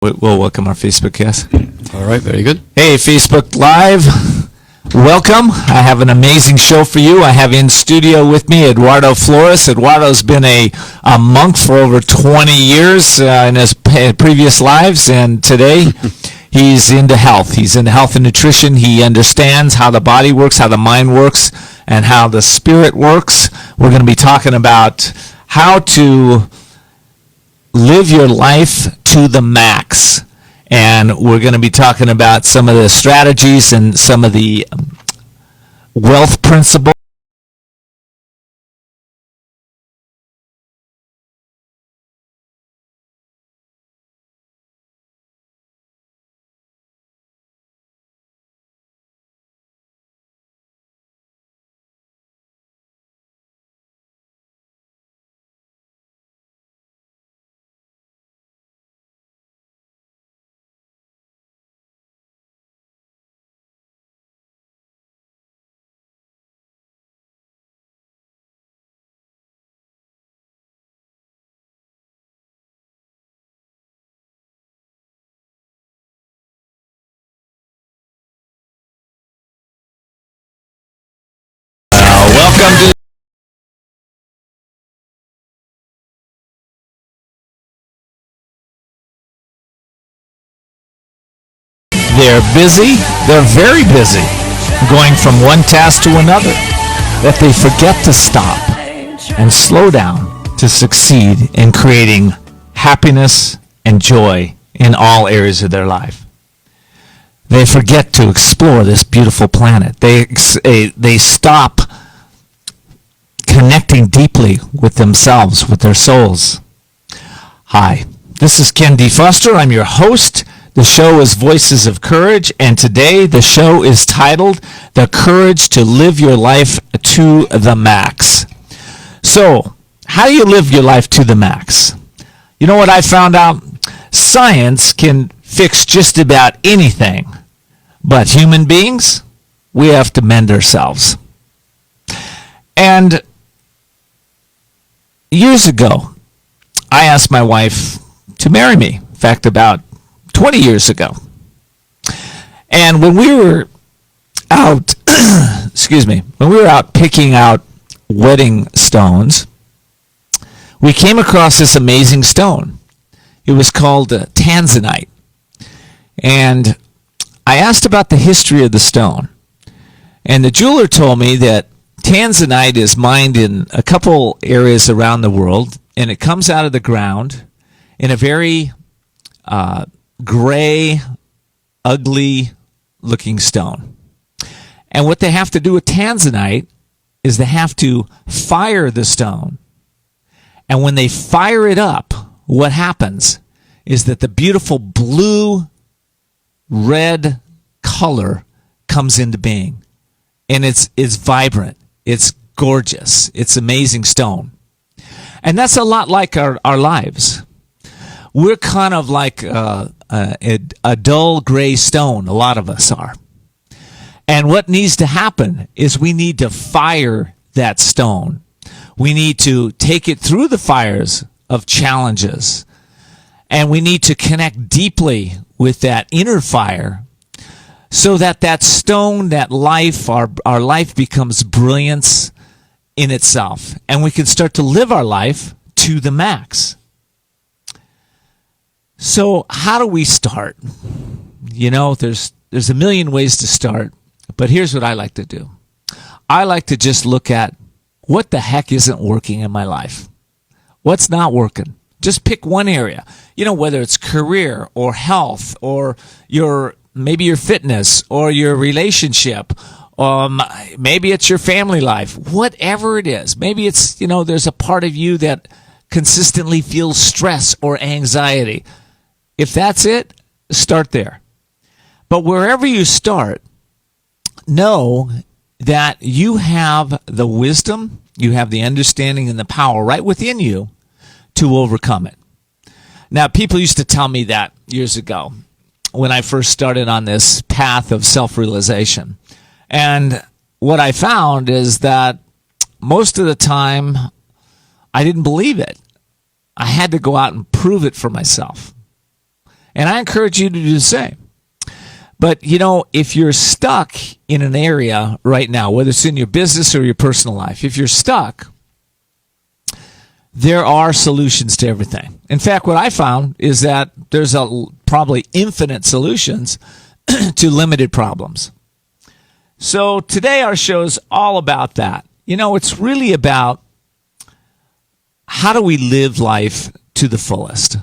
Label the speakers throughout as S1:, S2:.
S1: We'll welcome our Facebook guests.
S2: All right, very good.
S1: Hey, Facebook Live. Welcome. I have an amazing show for you. I have in studio with me Eduardo Flores. Eduardo's been a monk for over 20 years in his previous lives, and today he's into health. He's into health and nutrition. He understands how the body works, how the mind works, and how the spirit works. We're going to be talking about how to live your life to the max. And we're going to be talking about some of the strategies and some of the wealth principles. Welcome to They're busy. They're very busy, going from one task to another, that they forget to stop and slow down to succeed in creating happiness and joy in all areas of their life. They forget to explore this beautiful planet. They stop connecting deeply with themselves, with their souls. Hi, this is Ken D. Foster. I'm your host. The show is Voices of Courage, and today the show is titled The Courage to Live Your Life to the Max. So, how do you live your life to the max? You know what I found out? Science can fix just about anything, but human beings, we have to mend ourselves. And years ago, I asked my wife to marry me. In fact, about 20 years ago. And when we were out, when we were out picking out wedding stones, we came across this amazing stone. It was called tanzanite. And I asked about the history of the stone. And the jeweler told me that tanzanite is mined in a couple areas around the world, and it comes out of the ground in a very gray, ugly-looking stone. And what they have to do with tanzanite is they have to fire the stone. And when they fire it up, what happens is that the beautiful blue-red color comes into being. And it's vibrant. It's gorgeous. It's amazing stone. And that's a lot like our lives. We're kind of like a dull gray stone, a lot of us are. And what needs to happen is we need to fire that stone. We need to take it through the fires of challenges. And we need to connect deeply with that inner fire so that that stone, that life, our life becomes brilliance in itself. And we can start to live our life to the max. So how do we start? You know, there's a million ways to start, but here's what I like to do. I like to just look at what the heck isn't working in my life. What's not working? Just pick one area. You know, whether it's career or health or maybe your fitness or your relationship. Maybe it's your family life. Whatever it is. Maybe it's, there's a part of you that consistently feels stress or anxiety. If that's it, start there. But wherever you start, know that you have the wisdom, you have the understanding and the power right within you to overcome it. Now, people used to tell me that years ago when I first started on this path of self-realization. And what I found is that most of the time, I didn't believe it. I had to go out and prove it for myself. And I encourage you to do the same. But, if you're stuck in an area right now, whether it's in your business or your personal life, if you're stuck, there are solutions to everything. In fact, what I found is that there's probably infinite solutions to limited problems. So today our show is all about that. It's really about how do we live life to the fullest,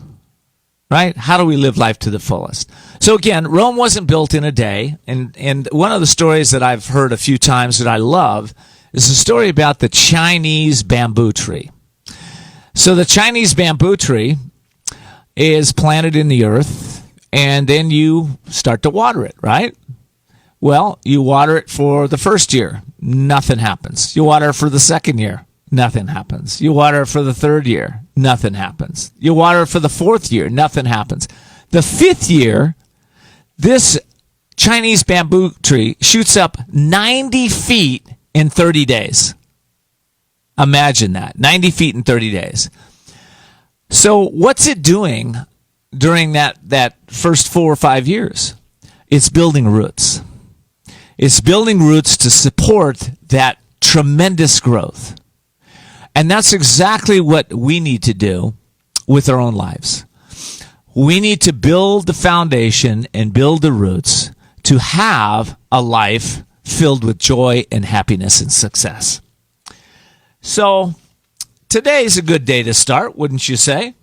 S1: right? How do we live life to the fullest? So again, Rome wasn't built in a day. And one of the stories that I've heard a few times that I love is a story about the Chinese bamboo tree. So the Chinese bamboo tree is planted in the earth, and then you start to water it, right? Well, you water it for the first year, nothing happens. You water it for the second year, nothing happens. You water it for the third year, nothing happens. You water it for the fourth year, nothing happens. The fifth year, this Chinese bamboo tree shoots up 90 feet in 30 days. Imagine that, 90 feet in 30 days. So what's it doing during that first 4 or 5 years? It's building roots. It's building roots to support that tremendous growth. And that's exactly what we need to do with our own lives. We need to build the foundation and build the roots to have a life filled with joy and happiness and success. So today's a good day to start, wouldn't you say?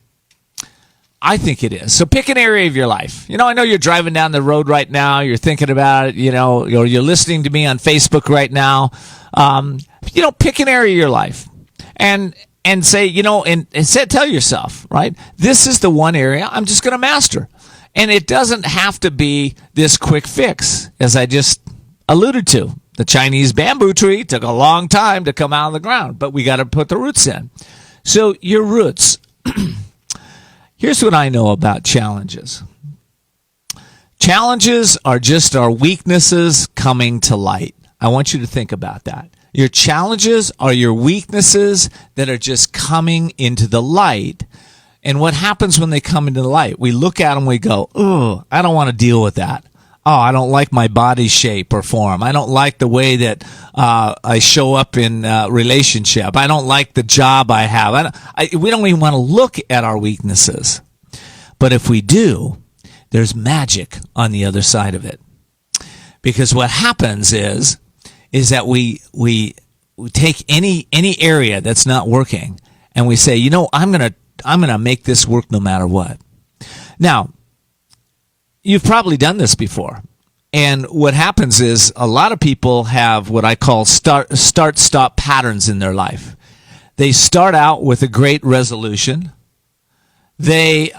S1: I think it is. So pick an area of your life. I know you're driving down the road right now. You're thinking about it, or you're listening to me on Facebook right now. Pick an area of your life and say, tell yourself, right? This is the one area I'm just going to master. And it doesn't have to be this quick fix, as I just alluded to. The Chinese bamboo tree took a long time to come out of the ground, but we got to put the roots in. So your roots. Here's what I know about challenges. Challenges are just our weaknesses coming to light. I want you to think about that. Your challenges are your weaknesses that are just coming into the light. And what happens when they come into the light? We look at them, we go, oh, I don't want to deal with that. Oh, I don't like my body shape or form. I don't like the way that I show up in relationship. I don't like the job I have. We don't even want to look at our weaknesses. But if we do, there's magic on the other side of it. Because what happens is that we take any area that's not working and we say, I'm gonna make this work no matter what. Now, you've probably done this before. And what happens is a lot of people have what I call start-stop patterns in their life. They start out with a great resolution. They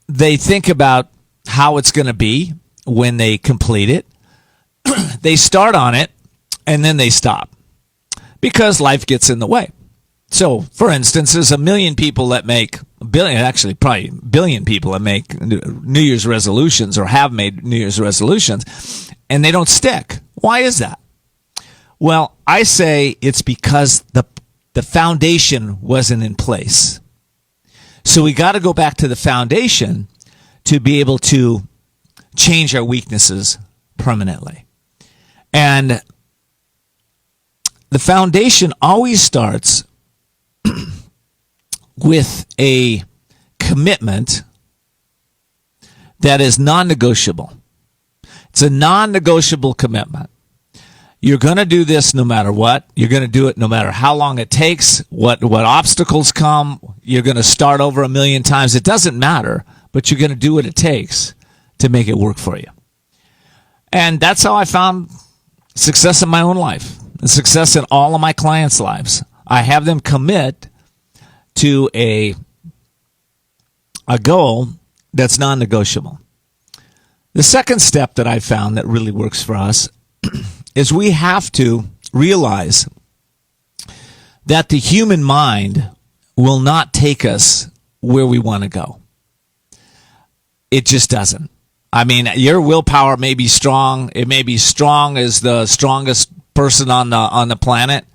S1: think about how it's going to be when they complete it. They start on it, and then they stop because life gets in the way. So, for instance, there's 1 million people that make probably 1 billion people that make New Year's resolutions or have made New Year's resolutions, and they don't stick. Why is that? Well, I say it's because the foundation wasn't in place. So we got to go back to the foundation to be able to change our weaknesses permanently. And the foundation always starts with a commitment that is non-negotiable. It's a non-negotiable commitment. You're going to do this no matter what. You're going to do it no matter how long it takes, what obstacles come. You're going to start over 1 million times. It doesn't matter, but you're going to do what it takes to make it work for you. And that's how I found success in my own life and success in all of my clients' lives. I have them commit to a goal that's non-negotiable. The second step that I found that really works for us is we have to realize that the human mind will not take us where we want to go. It just doesn't. I mean, your willpower may be strong. It may be strong as the strongest person on the planet.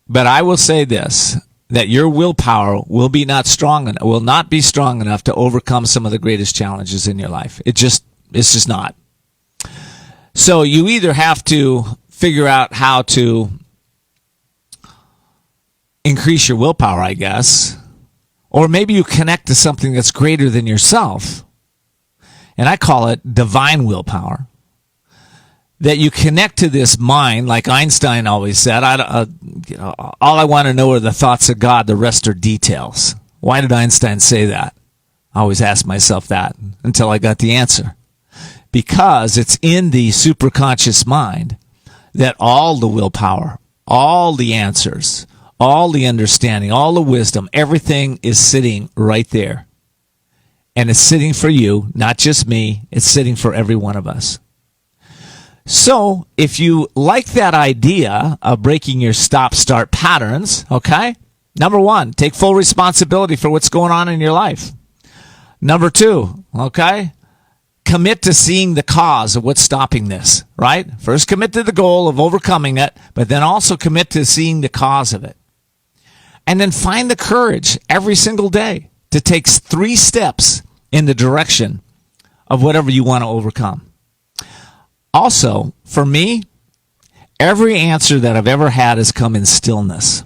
S1: But I will say this, that your willpower will not be strong enough to overcome some of the greatest challenges in your life. It's just not. So you either have to figure out how to increase your willpower, I guess, or maybe you connect to something that's greater than yourself. And I call it divine willpower. That you connect to this mind, like Einstein always said, all I want to know are the thoughts of God, the rest are details. Why did Einstein say that? I always ask myself that until I got the answer. Because it's in the superconscious mind that all the willpower, all the answers, all the understanding, all the wisdom, everything is sitting right there. And it's sitting for you, not just me. It's sitting for every one of us. So if you like that idea of breaking your stop-start patterns, okay, number one, take full responsibility for what's going on in your life. Number two, okay, commit to seeing the cause of what's stopping this, right? First, commit to the goal of overcoming it, but then also commit to seeing the cause of it. And then find the courage every single day to take 3 steps in the direction of whatever you want to overcome. Also, for me, every answer that I've ever had has come in stillness.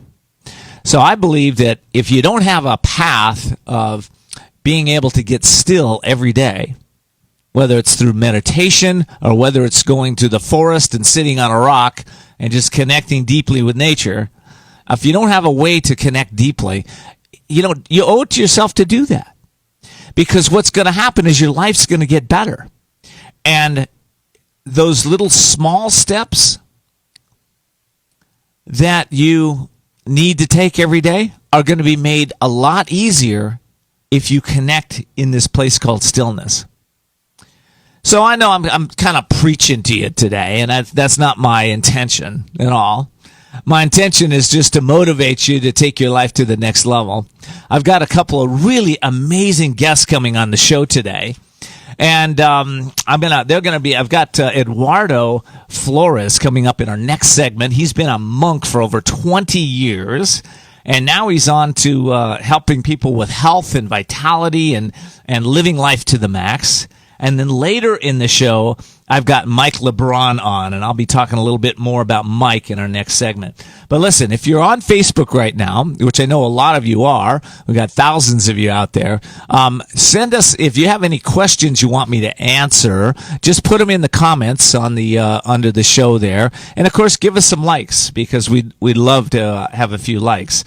S1: So I believe that if you don't have a path of being able to get still every day, whether it's through meditation or whether it's going to the forest and sitting on a rock and just connecting deeply with nature, if you don't have a way to connect deeply, you owe it to yourself to do that. Because what's going to happen is your life's going to get better. And those little small steps that you need to take every day are going to be made a lot easier if you connect in this place called stillness. So I know I'm kind of preaching to you today, and that's not my intention at all. My intention is just to motivate you to take your life to the next level. I've got a couple of really amazing guests coming on the show today. And I've got Eduardo Flores coming up in our next segment. He's been a monk for over 20 years, and now he's on to helping people with health and vitality and living life to the max. And then later in the show, I've got Mike Lebrun on, and I'll be talking a little bit more about Mike in our next segment. But listen, if you're on Facebook right now, which I know a lot of you are, we've got thousands of you out there, send us, if you have any questions you want me to answer, just put them in the comments on the under the show there. And of course, give us some likes, because we'd love to have a few likes.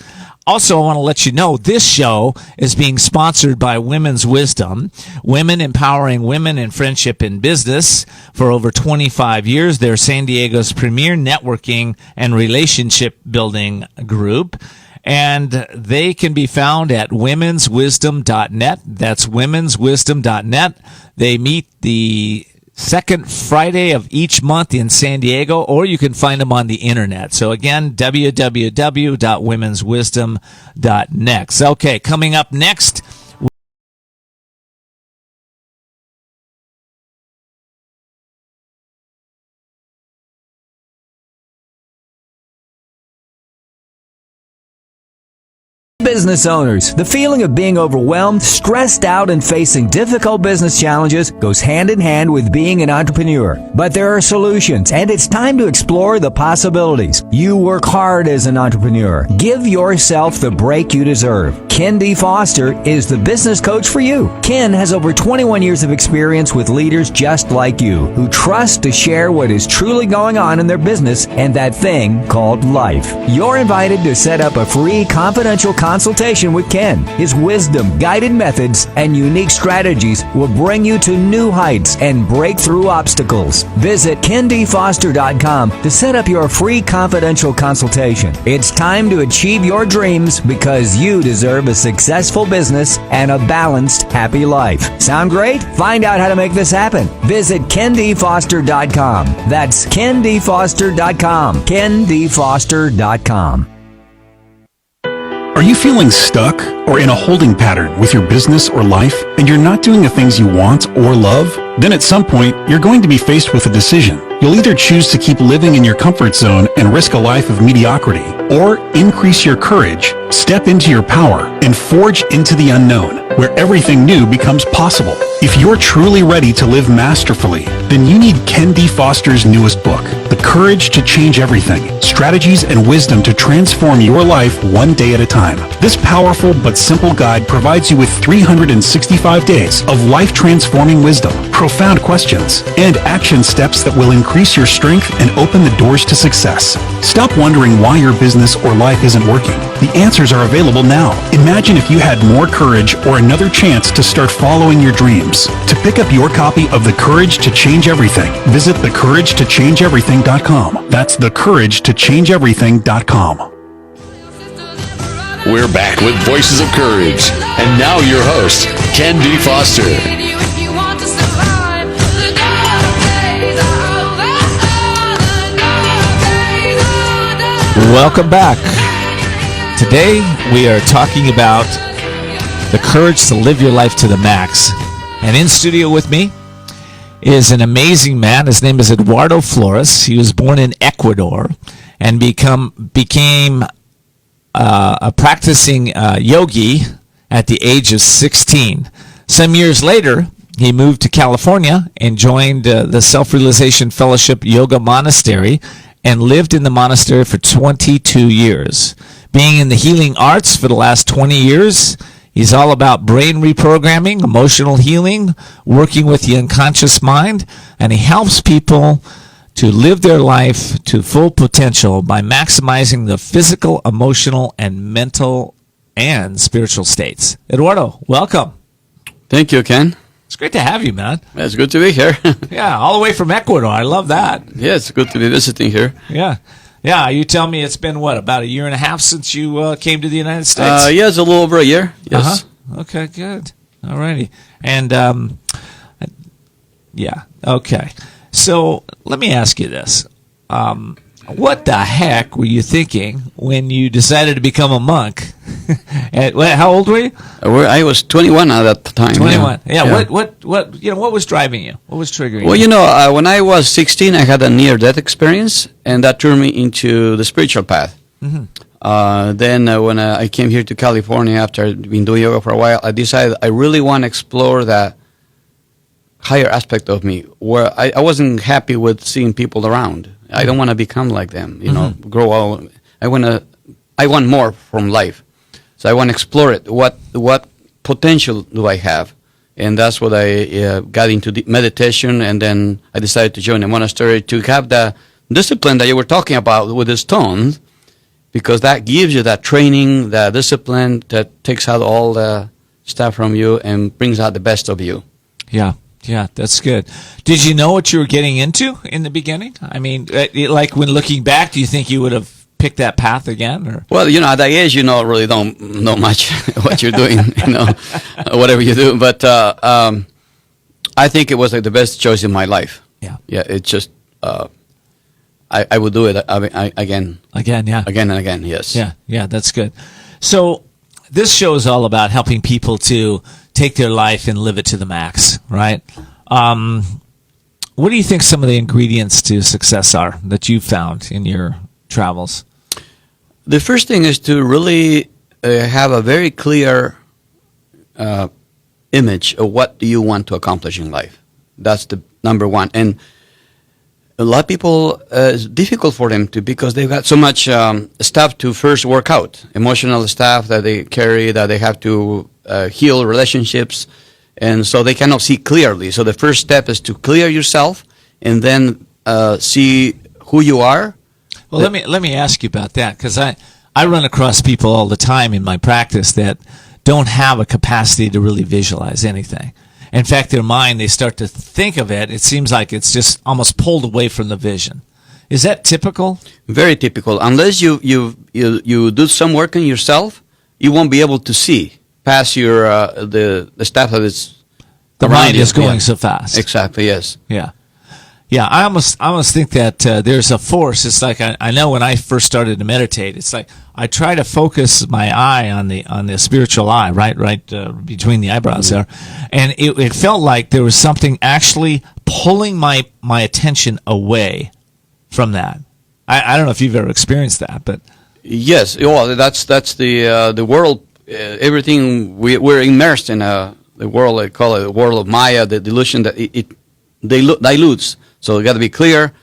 S1: Also, I want to let you know this show is being sponsored by Women's Wisdom, women empowering women in friendship and business for over 25 years. They're San Diego's premier networking and relationship building group. And they can be found at womenswisdom.net. That's womenswisdom.net. They meet the second Friday of each month in San Diego, or you can find them on the internet. So again, www.womenswisdom.net. Okay, coming up next,
S2: business owners, the feeling of being overwhelmed, stressed out, and facing difficult business challenges goes hand in hand with being an entrepreneur. But there are solutions, and it's time to explore the possibilities. You work hard as an entrepreneur. Give yourself the break you deserve. Ken D. Foster is the business coach for you. Ken has over 21 years of experience with leaders just like you, who trust to share what is truly going on in their business and that thing called life. You're invited to set up a free confidential consultation with Ken. His wisdom, guided methods, and unique strategies will bring you to new heights and break through obstacles. Visit KenDFoster.com to set up your free confidential consultation. It's time to achieve your dreams, because you deserve a successful business and a balanced, happy life. Sound great? Find out how to make this happen. Visit KenDFoster.com. That's KenDFoster.com. KenDFoster.com.
S3: Are you feeling stuck or in a holding pattern with your business or life, and you're not doing the things you want or love? Then at some point, you're going to be faced with a decision. You'll either choose to keep living in your comfort zone and risk a life of mediocrity, or increase your courage Step into your power and forge into the unknown, where everything new becomes possible. If you're truly ready to live masterfully, then you need Ken D. Foster's newest book, The Courage to Change Everything, Strategies and Wisdom to Transform Your Life One Day at a Time. This powerful but simple guide provides you with 365 days of life-transforming wisdom, profound questions, and action steps that will increase your strength and open the doors to success. Stop wondering why your business or life isn't working. The answers are available now. Imagine if you had more courage or another chance to start following your dreams. To pick up your copy of The Courage to Change Everything, visit thecouragetochangeeverything.com. That's thecouragetochangeeverything.com.
S4: We're back with Voices of Courage. And now your host, Ken D. Foster.
S1: Welcome back. Today we are talking about the courage to live your life to the max. And in studio with me is an amazing man. His name is Eduardo Flores. He was born in Ecuador and became a practicing yogi at the age of 16. Some years later, he moved to California and joined the Self-Realization Fellowship Yoga Monastery and lived in the monastery for 22 years. Being in the healing arts for the last 20 years, he's all about brain reprogramming, emotional healing, working with the unconscious mind, and he helps people to live their life to full potential by maximizing the physical, emotional, and mental and spiritual states. Eduardo, welcome.
S5: Thank you, Ken.
S1: It's great to have you, man.
S5: It's good to be here.
S1: Yeah, all the way from Ecuador. I love that.
S5: Yeah, it's good to be visiting here.
S1: Yeah. Yeah, you tell me it's been, about a year and a half since you came to the United States?
S5: Yeah, it's a little over a year. Yes.
S1: Okay, good. All righty. And, yeah, okay. So let me ask you this. What the heck were you thinking when you decided to become a monk? How old were you?
S5: I was 21 at that time.
S1: 21. Yeah. What was driving you? What was triggering you?
S5: Well, when I was 16, I had a near-death experience, and that turned me into the spiritual path.
S1: Mm-hmm.
S5: Then when I came here to California after I'd been doing yoga for a while, I decided I really want to explore that higher aspect of me, where I wasn't happy with seeing people around. I don't want to become like them, grow out. I want more from life. So I want to explore it. What potential do I have? And that's what I got into meditation, and then I decided to join a monastery to have the discipline that you were talking about with the stones, because that gives you that training, the discipline that takes out all the stuff from you and brings out the best of you.
S1: Yeah. Yeah, that's good. Did you know what you were getting into in the beginning? I mean, like when looking back, do you think you would have picked that path again? Or?
S5: Well, at that age, really don't know much what you're doing, whatever you do. But I think it was like the best choice in my life.
S1: Yeah.
S5: Yeah, it's just, I would do it again.
S1: Again, yeah.
S5: Again and again, yes.
S1: Yeah, that's good. So this show is all about helping people to take their life and live it to the max, right? What do you think some of the ingredients to success are that you've found in your travels?
S5: The first thing is to really have a very clear image of what do you want to accomplish in life. That's the number one. And a lot of people, it's difficult for them because they've got so much stuff to first work out, emotional stuff that they carry, that they have to heal relationships, and so they cannot see clearly. So the first step is to clear yourself, and then see who you are.
S1: Well, let me ask you about that, because I run across people all the time in my practice that don't have a capacity to really visualize anything. In fact, their mind, they start to think of it. It seems like it's just almost pulled away from the vision. Is that typical?
S5: Very typical. Unless you do some work on yourself, you won't be able to see past your the stuff that is
S1: the mind is going
S5: yeah.
S1: so fast.
S5: Exactly. Yes.
S1: Yeah. Yeah, I almost think that there's a force. It's like I know when I first started to meditate, it's like I try to focus my eye on the spiritual eye, right between the eyebrows there, and it felt like there was something actually pulling my attention away from that. I don't know if you've ever experienced that, but
S5: Yes, well, that's the world. Everything we're immersed in the world. I call it the world of Maya, the delusion that it dilutes. So you got to be clear,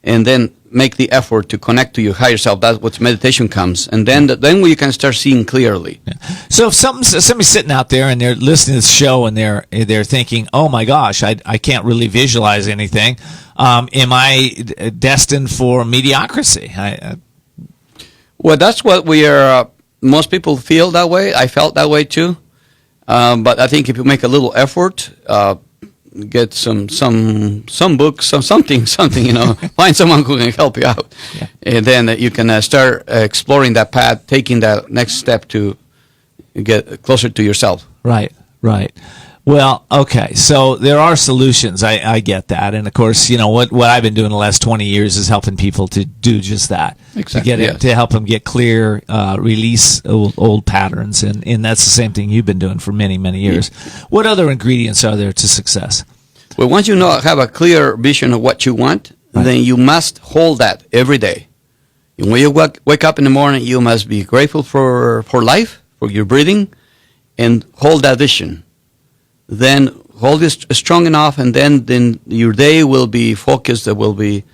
S5: and then make the effort to connect to your higher self. That's what meditation comes, and then you can start seeing clearly.
S1: Yeah. So if somebody's sitting out there and they're listening to this show and they're thinking, "Oh my gosh, I can't really visualize anything. Am I destined for mediocrity?"
S5: Well, that's what we are. Most people feel that way. I felt that way too. But I think if you make a little effort, get some books, something, find someone who can help you out,
S1: yeah.
S5: and then you can start exploring that path, taking that next step to get closer to yourself.
S1: Right. Well, okay. So there are solutions. I get that, and of course, what I've been doing the last 20 years is helping people to do just that.
S5: Exactly.
S1: To help them get clear, release old patterns, and that's the same thing you've been doing for many, many years. Yeah. What other ingredients are there to success?
S5: Well, once you have a clear vision of what you want, right, then you must hold that every day. And when you wake up in the morning, you must be grateful for life, for your breathing, and hold that vision. Then hold it strong enough, and then your day will be focused. There will be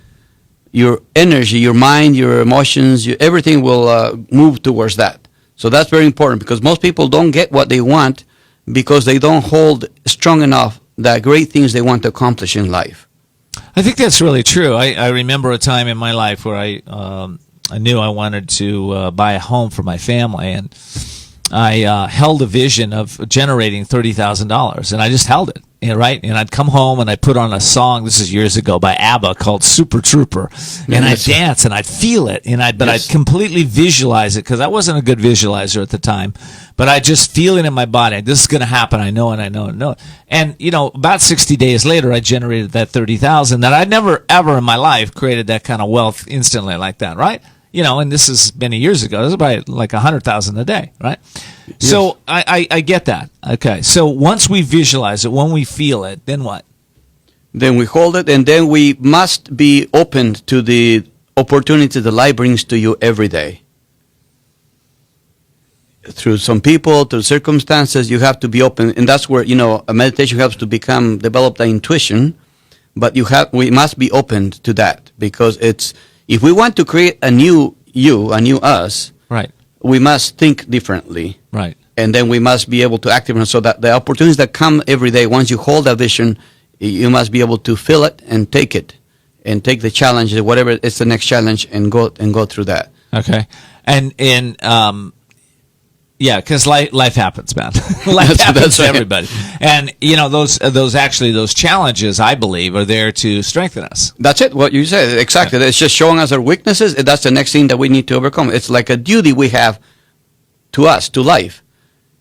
S5: your energy, your mind, your emotions, everything will move towards that. So that's very important, because most people don't get what they want because they don't hold strong enough the great things they want to accomplish in life.
S1: I think that's really true. I remember a time in my life where I knew I wanted to buy a home for my family, and I held a vision of generating $30,000, and I just held it, right? And I'd come home and I'd put on a song, this is years ago, by ABBA called Super Trooper, and I'd dance and I'd feel it, but I'd completely visualize it, because I wasn't a good visualizer at the time, but I just feel it in my body. This is going to happen. I know it, I know it, I know it. And, about 60 days later, I generated that $30,000 that I'd never, ever in my life created that kind of wealth instantly like that, right? And this is many years ago. This is about like 100,000 a day, right? Yes. So I get that. Okay. So once we visualize it, when we feel it, then what?
S5: Then we hold it, and then we must be open to the opportunity that life brings to you every day. Through some people, through circumstances, you have to be open, and that's where a meditation helps to develop the intuition. But we must be open to that, because if we want to create a new you, a new us,
S1: right,
S5: we must think differently.
S1: Right.
S5: And then we must be able to act differently, so that the opportunities that come every day, once you hold that vision, you must be able to feel it and take it, and take the challenge, whatever is the next challenge, and go through that.
S1: Okay. And yeah, because life happens, man. Life happens to everybody, and those challenges, I believe, are there to strengthen us.
S5: That's it. What you said exactly. Yeah. It's just showing us our weaknesses. That's the next thing that we need to overcome. It's like a duty we have to us, to life.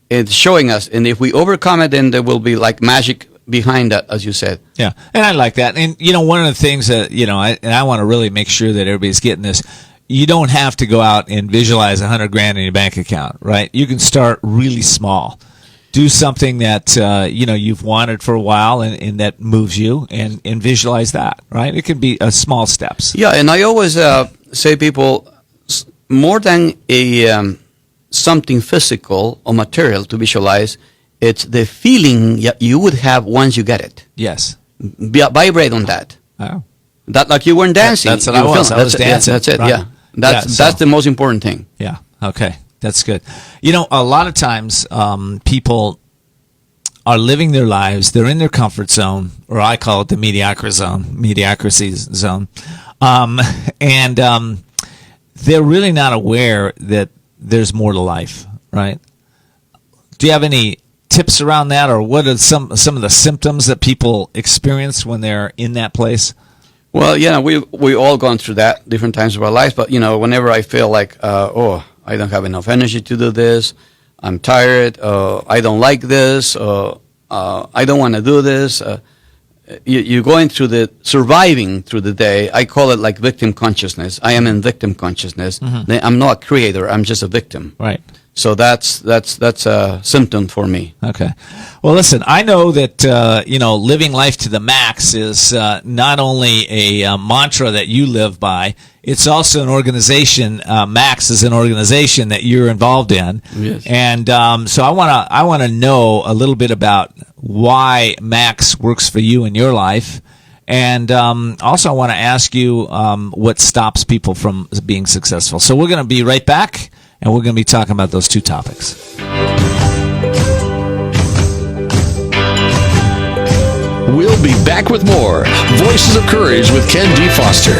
S5: It's showing us, and if we overcome it, then there will be like magic behind that, as you said.
S1: Yeah, and I like that. And one of the things that I want to really make sure that everybody's getting this. You don't have to go out and visualize $100,000 in your bank account, right? You can start really small. Do something that you've wanted for a while and that moves you, and visualize that, right? It can be small steps.
S5: Yeah, and I always say people, more than something physical or material to visualize, it's the feeling you would have once you get it.
S1: Yes.
S5: Vibrate on that.
S1: Oh.
S5: That like you weren't dancing.
S1: That's what I was. I was dancing.
S5: That's it.
S1: Right.
S5: Yeah. That's the most important thing.
S1: Yeah. Okay. That's good. A lot of times people are living their lives. They're in their comfort zone, or I call it the mediocrity zone. And they're really not aware that there's more to life, right? Do you have any tips around that, or what are some of the symptoms that people experience when they're in that place?
S5: Well, we all gone through that different times of our lives. But whenever I feel like, I don't have enough energy to do this, I'm tired, I don't like this, I don't want to do this. You're going through surviving through the day. I call it like victim consciousness. I am in victim consciousness. Mm-hmm. I'm not a creator. I'm just a victim.
S1: Right.
S5: So that's a symptom for me.
S1: Okay. Well, listen, I know that, living life to the max is not only a mantra that you live by, it's also an organization. Max is an organization that you're involved in.
S5: Yes.
S1: And so I want to know a little bit about why Max works for you in your life. And also I want to ask you what stops people from being successful. So we're going to be right back. And we're going to be talking about those two topics.
S4: We'll be back with more Voices of Courage with Ken D. Foster.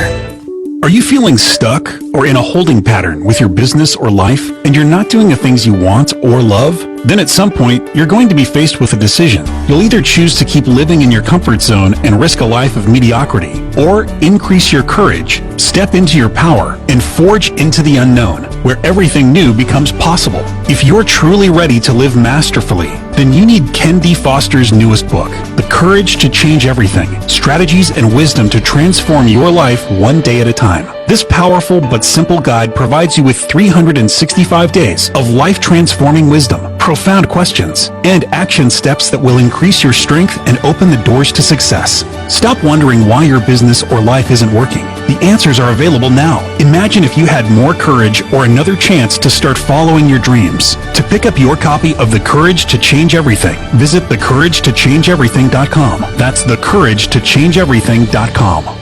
S3: Are you feeling stuck or in a holding pattern with your business or life and you're not doing the things you want or love? Then at some point, you're going to be faced with a decision. You'll either choose to keep living in your comfort zone and risk a life of mediocrity, or increase your courage, step into your power, and forge into the unknown, where everything new becomes possible. If you're truly ready to live masterfully, then you need Ken D. Foster's newest book, The Courage to Change Everything, Strategies and Wisdom to Transform Your Life One Day at a Time. This powerful but simple guide provides you with 365 days of life-transforming wisdom, profound questions, and action steps that will increase your strength and open the doors to success. Stop wondering why your business or life isn't working. The answers are available now. Imagine if you had more courage or another chance to start following your dreams. To pick up your copy of The Courage to Change Everything, visit thecouragetochangeeverything.com. That's thecouragetochangeeverything.com.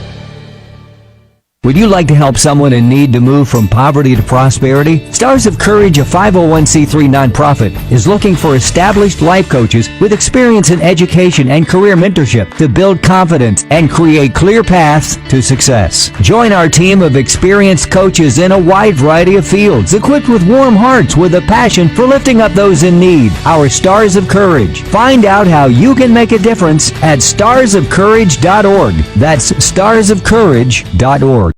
S2: Would you like to help someone in need to move from poverty to prosperity? Stars of Courage, a 501c3 nonprofit, is looking for established life coaches with experience in education and career mentorship to build confidence and create clear paths to success. Join our team of experienced coaches in a wide variety of fields, equipped with warm hearts with a passion for lifting up those in need. Our Stars of Courage. Find out how you can make a difference at starsofcourage.org. That's starsofcourage.org.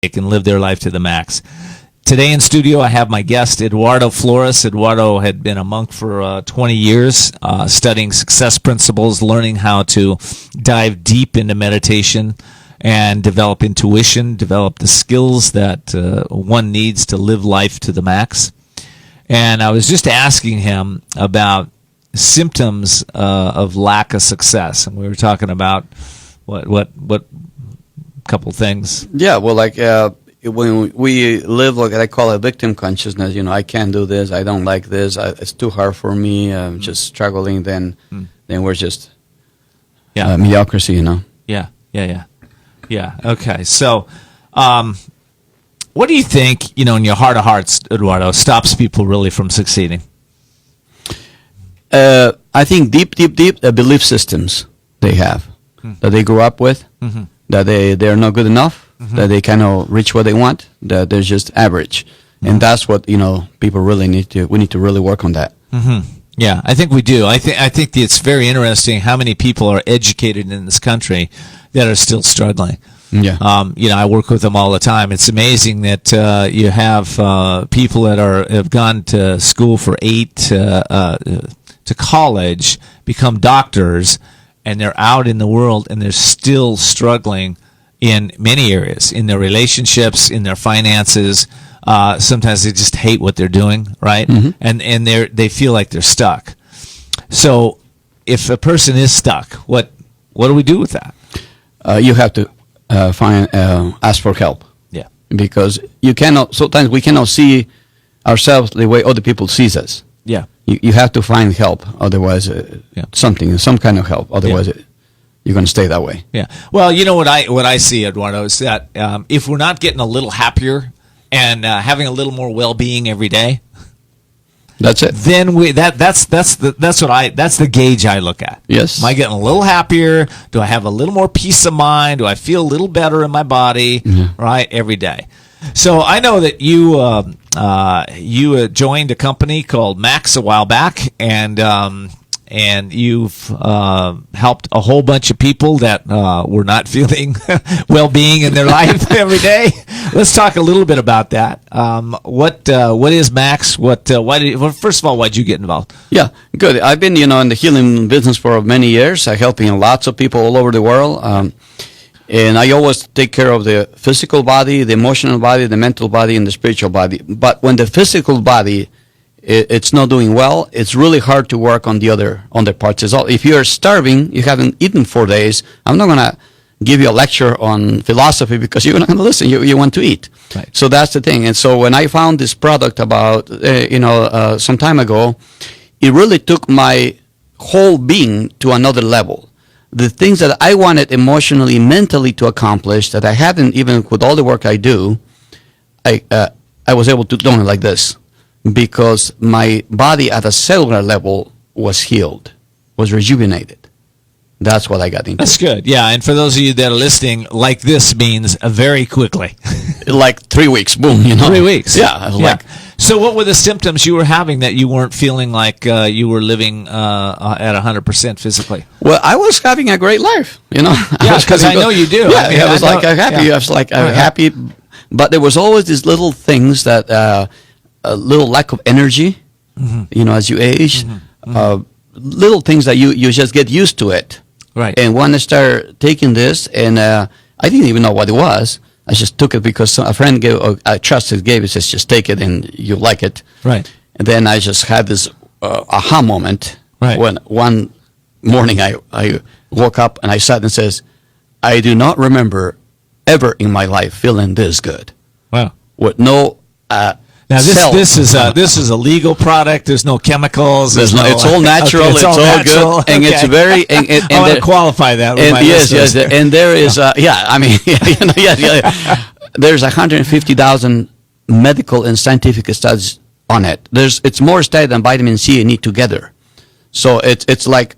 S1: They can live their life to the max. Today in studio, I have my guest, Eduardo Flores. Eduardo had been a monk for 20 years, studying success principles, learning how to dive deep into meditation and develop intuition, develop the skills that one needs to live life to the max. And I was just asking him about symptoms of lack of success, and we were talking about what couple things.
S5: Yeah, well, like when we live, like I call it victim consciousness. I can't do this. I don't like this. It's too hard for me. I'm just struggling. Then we're just mediocrity.
S1: Yeah. Okay. So, what do you think? In your heart of hearts, Eduardo, stops people really from succeeding?
S5: I think deep, the belief systems they have that they grew up with. Mm-hmm. That they're not good enough, that they cannot reach what they want, that they're just average. And that's what, people really need to really work on that.
S1: Mm-hmm. Yeah, I think we do. I think it's very interesting how many people are educated in this country that are still struggling.
S5: Yeah.
S1: I work with them all the time. It's amazing that you have people that have gone to school for 8 to college, become doctors, and they're out in the world and they're still struggling in many areas, in their relationships, in their finances. Sometimes they just hate what they're doing, right? Mm-hmm. And they feel like they're stuck. So if a person is stuck, what do we do with that?
S5: You have to ask for help.
S1: Yeah.
S5: Because sometimes we cannot see ourselves the way other people sees us.
S1: Yeah.
S5: You have to find help, otherwise some kind of help. Otherwise, you're going to stay that way.
S1: Yeah. Well, what I see, Eduardo, is that if we're not getting a little happier and having a little more well-being every day,
S5: that's it.
S1: Then that's the gauge I look at.
S5: Yes.
S1: Am I getting a little happier? Do I have a little more peace of mind? Do I feel a little better in my body? Mm-hmm. Right, every day. So I know that you joined a company called Max a while back, and you've helped a whole bunch of people that were not feeling well-being in their life every day. Let's talk a little bit about that. What is Max? First of all, why'd you get involved?
S5: Yeah, good. I've been, in the healing business for many years. I'm helping lots of people all over the world. And I always take care of the physical body, the emotional body, the mental body, and the spiritual body. But when the physical body it's not doing well, it's really hard to work on the other parts as well. If you're starving, you haven't eaten 4 days, I'm not going to give you a lecture on philosophy because you're not going to listen. You want to eat.
S1: Right.
S5: So that's the thing. And so when I found this product about, some time ago, it really took my whole being to another level. The things that I wanted emotionally, mentally to accomplish that I hadn't, even with all the work I do, I was able to do it like this. Because my body at a cellular level was healed, was rejuvenated. That's what I got into.
S1: That's good. Yeah, and for those of you that are listening, like this means very quickly.
S5: Like 3 weeks, boom,
S1: 3 weeks.
S5: Yeah.
S1: So what were the symptoms you were having that you weren't feeling like you were living at 100% physically?
S5: Well, I was having a great life,
S1: Yeah, because I know you do.
S5: Yeah,
S1: I mean,
S5: I was like happy.
S1: Yeah.
S5: I was like happy. But there was always these little things that... a little lack of energy, as you age, little things that you just get used to it.
S1: Right.
S5: And when I started taking this, and I didn't even know what it was, I just took it because a friend I trusted gave it, says just take it and you'll like it.
S1: Right.
S5: And then I just had this aha moment when one morning I woke up and I sat and says, I do not remember ever in my life feeling this good.
S1: Wow.
S5: With no...
S1: Now this is a legal product. There's no chemicals.
S5: It's all natural.
S1: Okay,
S5: it's all
S1: natural.
S5: good, and
S1: Okay.
S5: it's very. And
S1: I want to qualify that. With
S5: and
S1: my
S5: yes,
S1: listeners.
S5: and there is. I mean, there's 150,000 medical and scientific studies on it. It's more studied than vitamin C and E together. So it's like,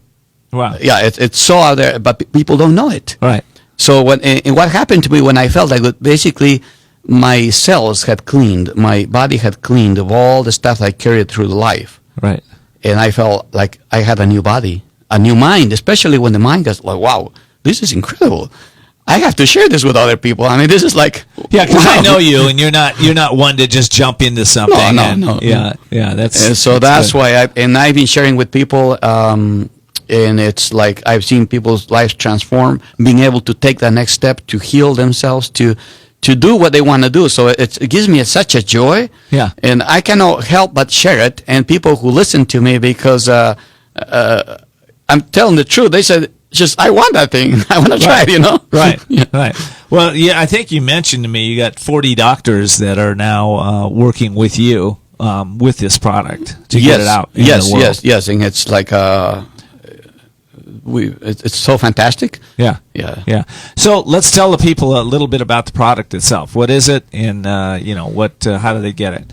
S1: Wow.
S5: Yeah, it's so out there, but people don't know it.
S1: Right.
S5: So what happened to me when I felt like basically. My cells had cleaned, my body had cleaned of all the stuff I carried through life.
S1: Right.
S5: And I felt like I had a new body, a new mind, especially when the mind goes like, wow, this is incredible. I have to share this with other people. I mean, this is like...
S1: Yeah, because
S5: wow.
S1: I know you, and you're not one to just jump into something.
S5: No.
S1: Yeah, that's...
S5: And so that's
S1: good.
S5: why I've been sharing with people, and it's like I've seen people's lives transform, being able to take that next step to heal themselves, to do what they want to do. So it gives me such a joy.
S1: Yeah.
S5: And I cannot help but share it. And people who listen to me, because I'm telling the truth, they said, I want that thing. I want to try it,
S1: Right,
S5: Yeah.
S1: right. Well, yeah, I think you mentioned to me you got 40 doctors that are now working with you with this product to get it out in the world.
S5: Yes. And it's like... it's so fantastic.
S1: Yeah. So let's tell the people a little bit about the product itself. What is it, and how do they get it?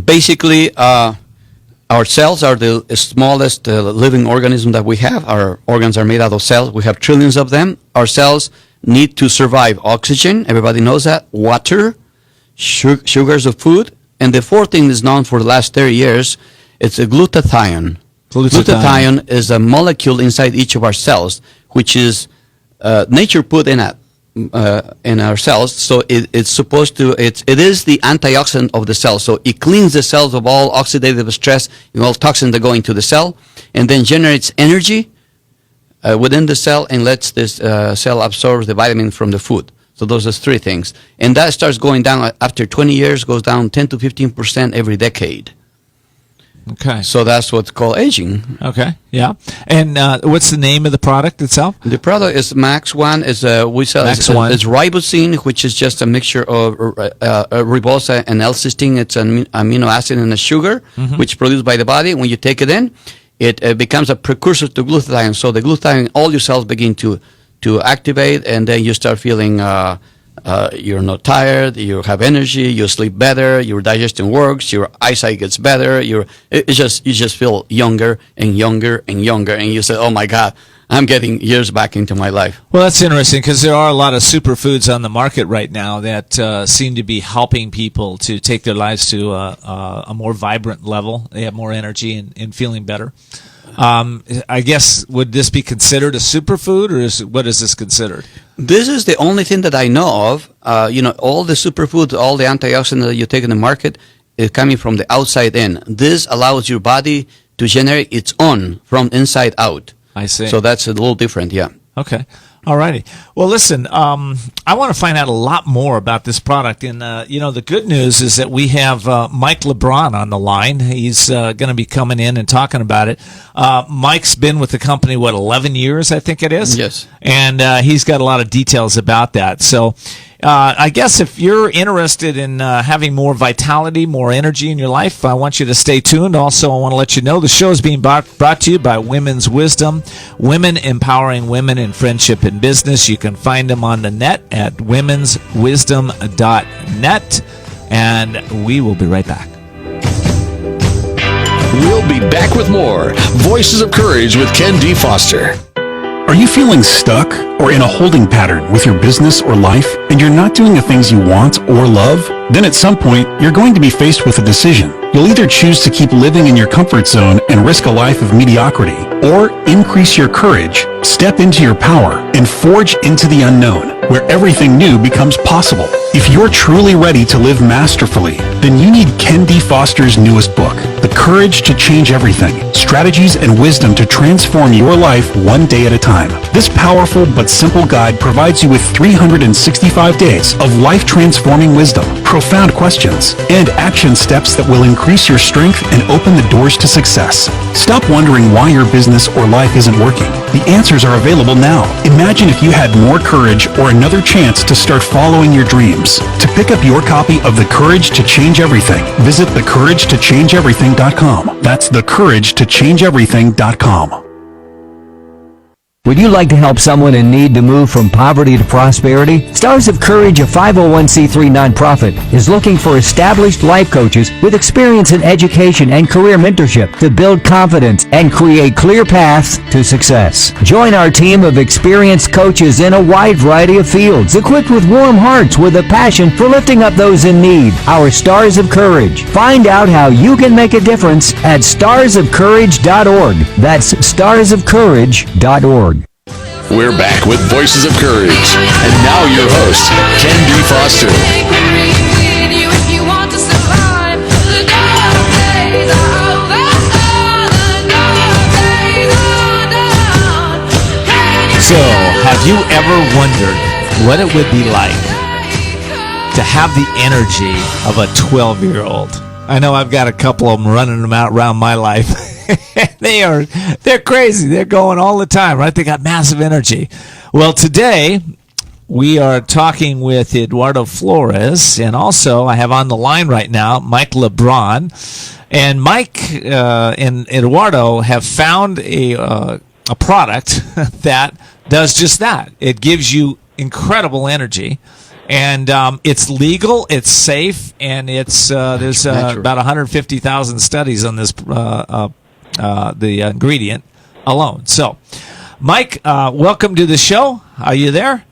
S5: Basically, our cells are the smallest living organism that we have. Our organs are made out of cells. We have trillions of them. Our cells need to survive oxygen. Everybody knows that. Water, sugars of food, and the fourth thing is known for the last 30 years. It's a glutathione. Glutathione is a molecule inside each of our cells, which is nature put in our cells. So it's supposed to. It is the antioxidant of the cell. So it cleans the cells of all oxidative stress and all toxins that go into the cell, and then generates energy within the cell and lets this cell absorb the vitamin from the food. So those are three things, and that starts going down after 20 years. Goes down 10 to 15% every decade.
S1: Okay.
S5: So that's what's called aging.
S1: Okay. Yeah. And what's the name of the product itself?
S5: The product is Max One. We sell
S1: Max One.
S5: It's ribosine, which is just a mixture of ribosa and L-cysteine. It's an amino acid and a sugar, which is produced by the body. When you take it in, it becomes a precursor to glutathione. So the glutathione, all your cells begin to activate, and then you start feeling you're not tired, you have energy, you sleep better, your digestion works, your eyesight gets better, you just feel younger and younger and younger, and you say, oh my God, I'm getting years back into my life.
S1: Well, that's interesting because there are a lot of superfoods on the market right now that seem to be helping people to take their lives to a more vibrant level. They have more energy and feeling better. I guess, would this be considered a superfood, or what is this considered?
S5: This is the only thing that I know of. All the superfoods, all the antioxidants that you take in the market is coming from the outside in. This allows your body to generate its own from inside out.
S1: I see.
S5: So that's a little different, yeah.
S1: Okay. All righty. Well, listen, I want to find out a lot more about this product. And, the good news is that we have Mike Lebrun on the line. He's going to be coming in and talking about it. Mike's been with the company, 11 years, I think it is?
S5: Yes.
S1: And he's got a lot of details about that. So I guess if you're interested in having more vitality, more energy in your life, I want you to stay tuned. Also, I want to let you know the show is being brought to you by Women's Wisdom, women empowering women in friendship and business. You can find them on the net at womenswisdom.net, and we will be right back.
S4: We'll be back with more Voices of Courage with Ken D. Foster.
S3: Are you feeling stuck or in a holding pattern with your business or life and you're not doing the things you want or love? Then at some point, you're going to be faced with a decision. You'll either choose to keep living in your comfort zone and risk a life of mediocrity, or increase your courage, step into your power, and forge into the unknown, where everything new becomes possible. If you're truly ready to live masterfully, then you need Ken D. Foster's newest book, The Courage to Change Everything, Strategies and Wisdom to Transform Your Life One Day at a Time. This powerful but simple guide provides you with 365 days of life-transforming wisdom, profound questions, and action steps that will increase your strength and open the doors to success. Stop wondering why your business or life isn't working. The answers are available now. Imagine if you had more courage or another chance to start following your dreams. To pick up your copy of The Courage to Change Everything, visit thecouragetochangeeverything.com. That's thecouragetochangeeverything.com.
S2: Would you like to help someone in need to move from poverty to prosperity? Stars of Courage, a 501c3 nonprofit, is looking for established life coaches with experience in education and career mentorship to build confidence and create clear paths to success. Join our team of experienced coaches in a wide variety of fields, equipped with warm hearts with a passion for lifting up those in need. Our Stars of Courage. Find out how you can make a difference at starsofcourage.org. That's starsofcourage.org.
S4: We're back with Voices of Courage. And now your host, Ken D. Foster.
S1: So, have you ever wondered what it would be like to have the energy of a 12-year-old? I know I've got a couple of them running them out around my life. They're crazy. They're going all the time, right? They got massive energy. Well, today we are talking with Eduardo Flores, and also I have on the line right now Mike Lebrun. And Mike and Eduardo have found a product that does just that. It gives you incredible energy. And it's legal, it's safe, and it's there's about 150,000 studies on this the ingredient alone. So, Mike, welcome to the show. Are you there?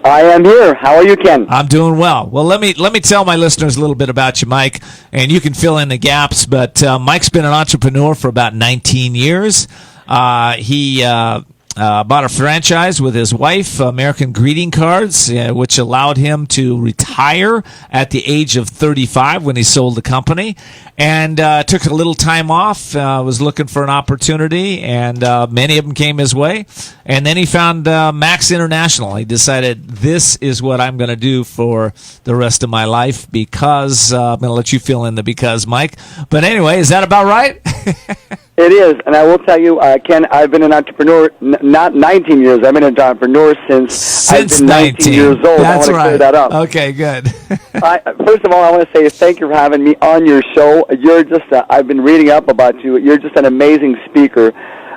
S6: I am here. How are you, Ken?
S1: I'm doing well. Well, let me tell my listeners a little bit about you, Mike, and you can fill in the gaps. But Mike's been an entrepreneur for about 19 years. He bought a franchise with his wife, American Greeting Cards, which allowed him to retire at the age of 35 when he sold the company, and took a little time off, was looking for an opportunity, and many of them came his way. And then he found Max International. He decided, this is what I'm going to do for the rest of my life, because I'm going to let you fill in the because, Mike. But anyway, is that about right?
S6: It is, and I will tell you, Ken, I've been an entrepreneur, not 19 years. I've been an entrepreneur since I've been 19 years old.
S1: That's
S6: I want to clear that up.
S1: Okay, good.
S6: First of all, I want to say thank you for having me on your show. You're just, I've been reading up about you. You're just an amazing speaker,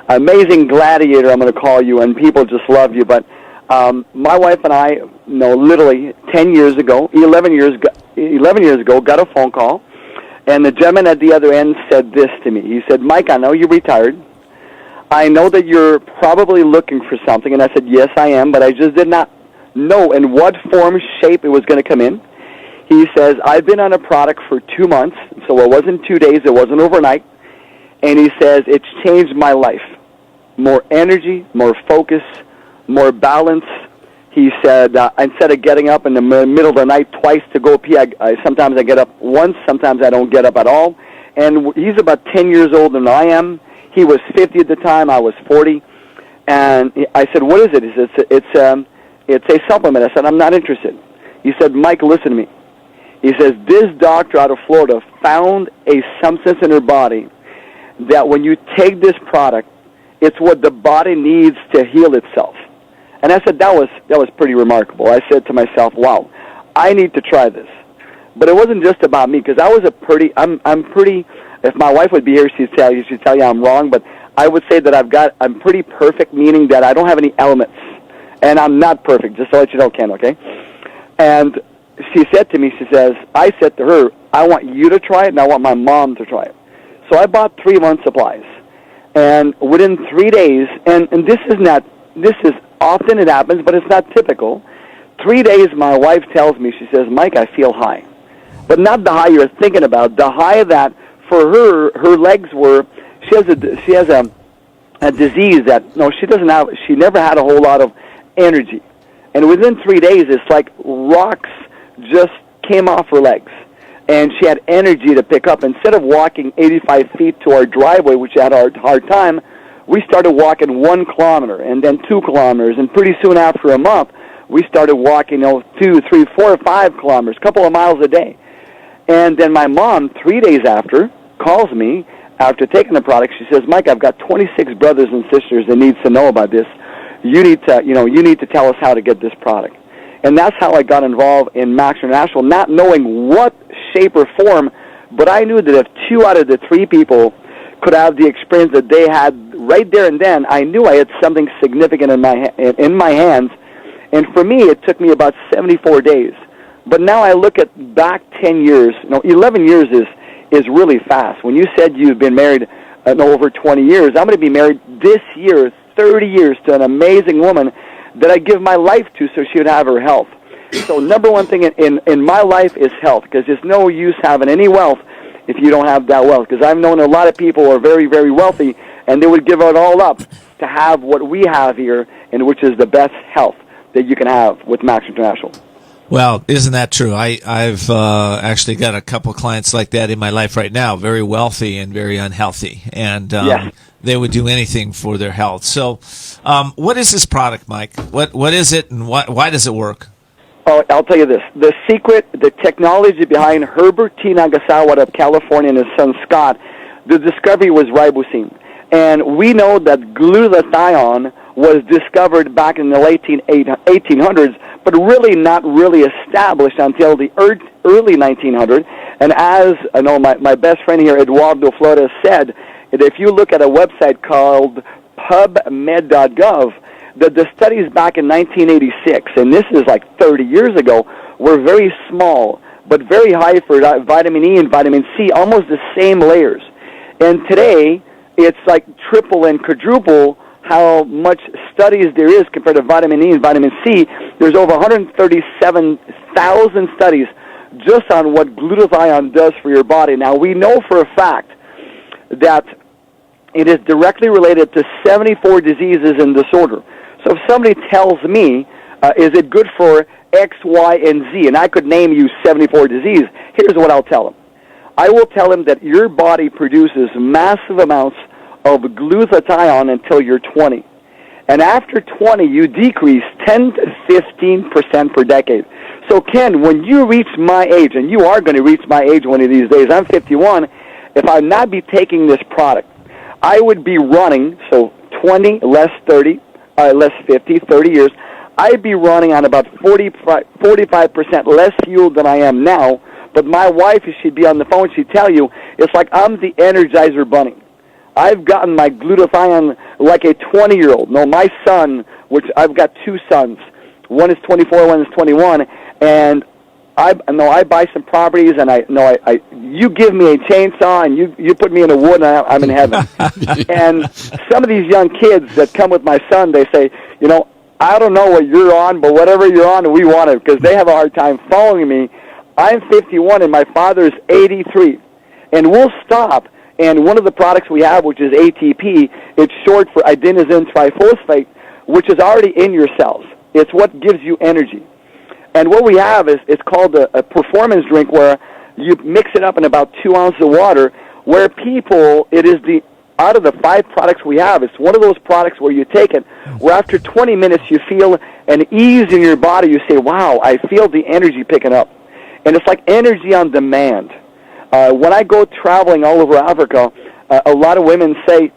S6: amazing gladiator, I'm going to call you, and people just love you. But my wife and I, literally 10 years ago, 11 years ago, got a phone call. And the gentleman at the other end said this to me. He said, Mike, I know you're retired. I know that you're probably looking for something. And I said, yes, I am, but I just did not know in what form, shape it was going to come in. He says, I've been on a product for 2 months, so it wasn't 2 days, it wasn't overnight. And he says, it's changed my life. More energy, more focus, more balance. He said, instead of getting up in the middle of the night twice to go pee, sometimes I get up once, sometimes I don't get up at all. And he's about 10 years older than I am. He was 50 at the time, I was 40. And I said, what is it? He said, it's a supplement. I said, I'm not interested. He said, Mike, listen to me. He says, this doctor out of Florida found a substance in her body that when you take this product, it's what the body needs to heal itself. And I said, that was pretty remarkable. I said to myself, wow, I need to try this. But it wasn't just about me, because I was I'm pretty, if my wife would be here, she'd tell you I'm wrong, but I would say that I'm pretty perfect, meaning that I don't have any elements. And I'm not perfect, just to let you know, Ken, okay? And she said to me, I said to her, I want you to try it, and I want my mom to try it. So I bought 3 months' supplies. And within 3 days, and this is often it happens, but it's not typical. 3 days, my wife tells me, she says, Mike, I feel high. But not the high you're thinking about, the high that for her legs were, she has a disease that, no, she never had a whole lot of energy. And within 3 days, it's like rocks just came off her legs. And she had energy to pick up. Instead of walking 85 feet to our driveway, which had a hard time, we started walking 1 kilometer and then 2 kilometers. And pretty soon after a month, we started walking 2, 3, 4, 5 kilometers, a couple of miles a day. And then my mom, 3 days after, calls me after taking the product. She says, Mike, I've got 26 brothers and sisters that needs to know about this. You need to tell us how to get this product. And that's how I got involved in Max International, not knowing what shape or form, but I knew that if 2 out of the 3 people could have the experience that they had right there and then, I knew I had something significant in my hands. And for me, it took me about 74 days. But now I look at back 10 years. 11 years is really fast. When you said you've been married over 20 years, I'm going to be married this year, 30 years, to an amazing woman that I give my life to so she would have her health. So number one thing in my life is health, because there's no use having any wealth if you don't have that wealth. Because I've known a lot of people who are very, very wealthy, and they would give it all up to have what we have here, and which is the best health that you can have with Max International.
S1: Well, isn't that true? I've actually got a couple clients like that in my life right now, very wealthy and very unhealthy, and
S6: Yes.
S1: They would do anything for their health. So, what is this product, Mike? What is it, and why does it work?
S6: Oh, I'll tell you this. The secret, the technology behind Herbert T. Nagasawa of California and his son Scott, the discovery was ribosine. And we know that glutathione was discovered back in the late 1800s, but really not really established until the early 1900s. And as I know, my best friend here, Eduardo Flores, said, that if you look at a website called pubmed.gov, that the studies back in 1986, and this is like 30 years ago, were very small, but very high for vitamin E and vitamin C, almost the same layers. And today, it's like triple and quadruple how much studies there is compared to vitamin E and vitamin C. There's over 137,000 studies just on what glutathione does for your body. Now, we know for a fact that it is directly related to 74 diseases and disorder. So if somebody tells me, is it good for X, Y, and Z, and I could name you 74 diseases, here's what I'll tell them. I will tell them that your body produces massive amounts of glutathione until you're 20. And after 20, you decrease 10 to 15% per decade. So, Ken, when you reach my age, and you are going to reach my age one of these days, I'm 51, if I not be taking this product, I would be running, so 20 less 30, less 50, 30 years, I'd be running on about 45% less fuel than I am now. But my wife, if she'd be on the phone, she'd tell you, it's like I'm the Energizer Bunny. I've gotten my glutathione like a 20-year-old. No, my son, which I've got 2 sons. One is 24, one is 21, and I buy some properties, and you give me a chainsaw, and you put me in the wood, and I'm in heaven. And some of these young kids that come with my son, they say, I don't know what you're on, but whatever you're on, we want it, because they have a hard time following me. I'm 51, and my father's 83, and we'll stop. And one of the products we have, which is ATP, it's short for adenosine triphosphate, which is already in your cells. It's what gives you energy. And what we have is it's called a performance drink, where you mix it up in about 2 ounces of water, where people, it is out of the 5 products we have, it's one of those products where you take it, where after 20 minutes you feel an ease in your body. You say, wow, I feel the energy picking up. And it's like energy on demand. When I go traveling all over Africa, a lot of women say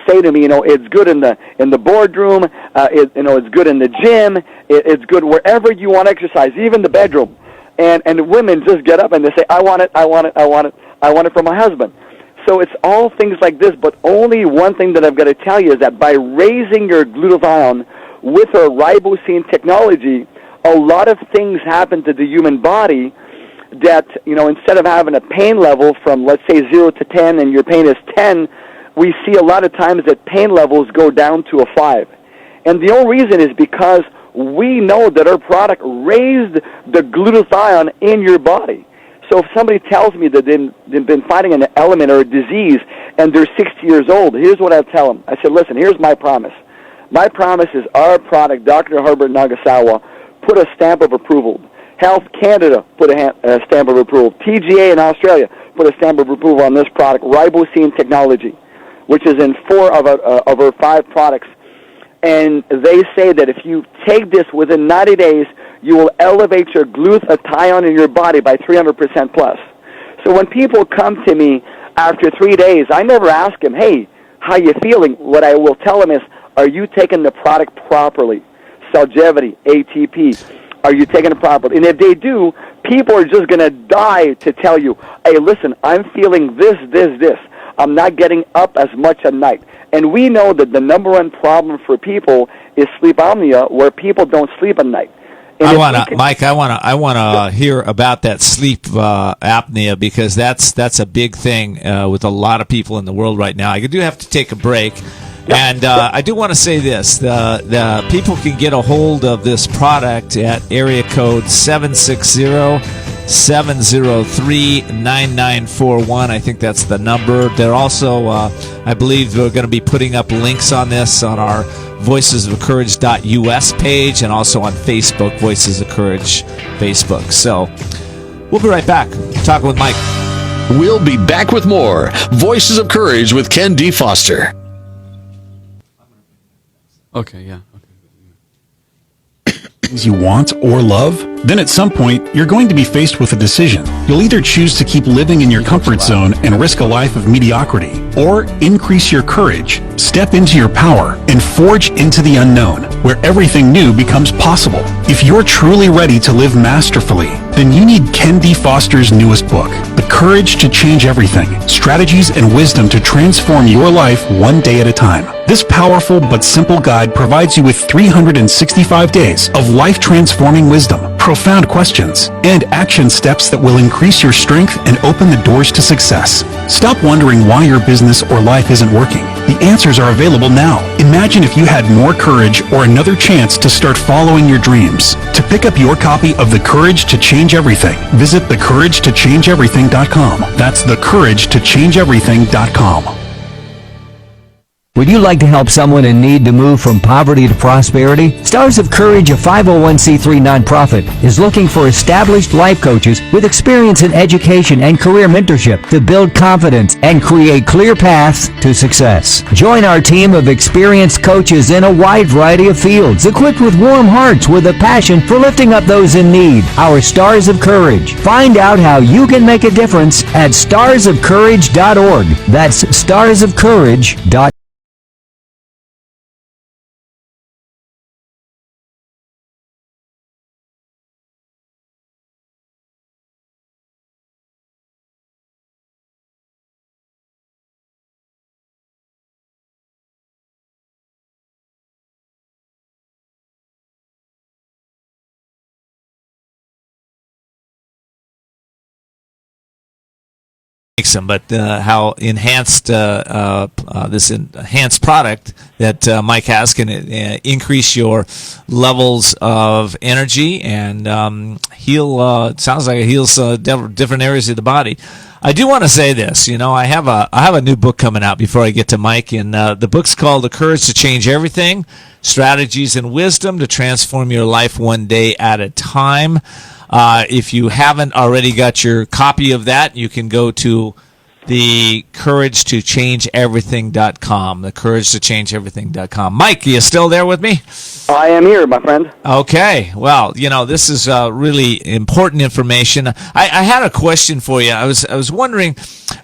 S6: to me, it's good in the boardroom, it's good in the gym, it's good wherever you want to exercise, even the bedroom. And women just get up and they say, I want it for my husband. So it's all things like this, but only one thing that I've got to tell you is that by raising your glutathione with our ribosine technology, a lot of things happen to the human body that, instead of having a pain level from, let's say, 0 to 10, and your pain is 10, we see a lot of times that pain levels go down to a 5. And the only reason is because we know that our product raised the glutathione in your body. So if somebody tells me that they've been fighting an element or a disease and they're 60 years old, here's what I tell them. I said, listen, here's my promise. My promise is our product, Dr. Herbert Nagasawa, put a stamp of approval. Health Canada put a stamp of approval. TGA in Australia put a stamp of approval on this product, ribosine technology, which is in 4 of our 5 products. And they say that if you take this within 90 days, you will elevate your glutathione in your body by 300% plus. So when people come to me after 3 days, I never ask them, hey, how you feeling? What I will tell them is, are you taking the product properly? Cellgevity, ATP, are you taking it properly? And if they do, people are just going to die to tell you, hey, listen, I'm feeling this. I'm not getting up as much at night. And we know that the number one problem for people is sleep apnea, where people don't sleep at night. And
S1: Mike, I want to hear about that sleep apnea, because that's a big thing with a lot of people in the world right now. I do have to take a break. And I do want to say this. The people can get a hold of this product at area code 760-703-9941. I think that's the number. They're also, I believe, we're going to be putting up links on this on our voicesofcourage.us page, and also on Facebook, Voices of Courage Facebook. So we'll be right back talking with Mike.
S4: We'll be back with more Voices of Courage with Ken D. Foster.
S5: Okay, yeah.
S3: Things you want or love, then at some point, you're going to be faced with a decision. You'll either choose to keep living in your comfort zone and risk a life of mediocrity, or increase your courage, step into your power, and forge into the unknown, where everything new becomes possible. If you're truly ready to live masterfully, then you need Ken D. Foster's newest book, The Courage to Change Everything, Strategies and Wisdom to Transform Your Life One Day at a Time. This powerful but simple guide provides you with 365 days of life-transforming wisdom, profound questions, and action steps that will increase your strength and open the doors to success. Stop wondering why your business or life isn't working. The answers are available now. Imagine if you had more courage or another chance to start following your dreams. To pick up your copy of The Courage to Change Everything, visit thecouragetochangeeverything.com. That's thecouragetochangeeverything.com.
S2: Would you like to help someone in need to move from poverty to prosperity? Stars of Courage, a 501c3 nonprofit, is looking for established life coaches with experience in education and career mentorship to build confidence and create clear paths to success. Join our team of experienced coaches in a wide variety of fields, equipped with warm hearts with a passion for lifting up those in need. Our Stars of Courage. Find out how you can make a difference at starsofcourage.org. That's starsofcourage.org.
S1: makes them, but how enhanced this enhanced product that Mike has can increase your levels of energy and heal. It sounds like it heals different areas of the body. I do want to say this. I have a new book coming out before I get to Mike, and the book's called "The Courage to Change Everything: Strategies and Wisdom to Transform Your Life One Day at a Time." If you haven't already got your copy of that, you can go to the couragetochangeeverything.com. The couragetochangeeverything.com. Mike, are you still there with me?
S6: I am here, my friend.
S1: Okay. Well, this is really important information. I had a question for you. I was wondering,